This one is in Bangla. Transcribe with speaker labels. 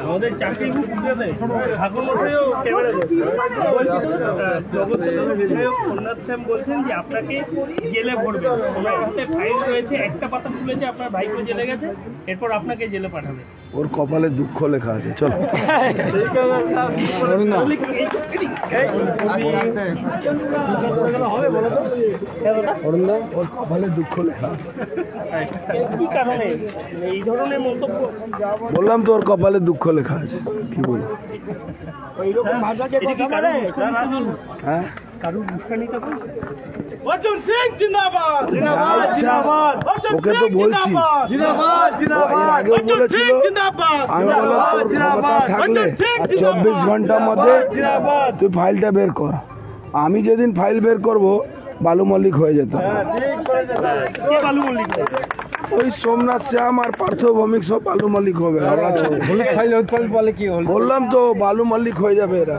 Speaker 1: আমাদের চাকরি খুব ঠাকুরমশাইও ক্যামেরা বিধায়ক সোমনাথ শ্যাম বলছেন যে আপনাকে জেলে ভরবেন। ওনার হাতে ফাইল রয়েছে, একটা পাতা তুলেছে, আপনার ভাইপো জেলে গেছে, এরপর আপনাকে জেলে পাঠাবে।
Speaker 2: ওর কপালে দুঃখ লেখা আছে। চলো ওর কপালে দুঃখ লেখা আছে।
Speaker 1: কি কারণে এই ধরনের মন্তব্য?
Speaker 2: বললাম তো ওর কপালে দুঃখ লেখা আছে, কি বলবো? হ্যাঁ, ওকে তো বলছি, আগেও বলেছিল, আমি বললাম তোর ক্ষমতা থাকলে 24 ঘন্টার মধ্যে তুই ফাইলটা বের কর। আমি যেদিন ফাইল বের করব বালু মল্লিক হয়ে যেত। ওই সোমনাথ শ্যাম আর পার্থ ভৌমিক সব বালু মল্লিক হবে। বললাম তো বালু মল্লিক হয়ে যাবে এরা।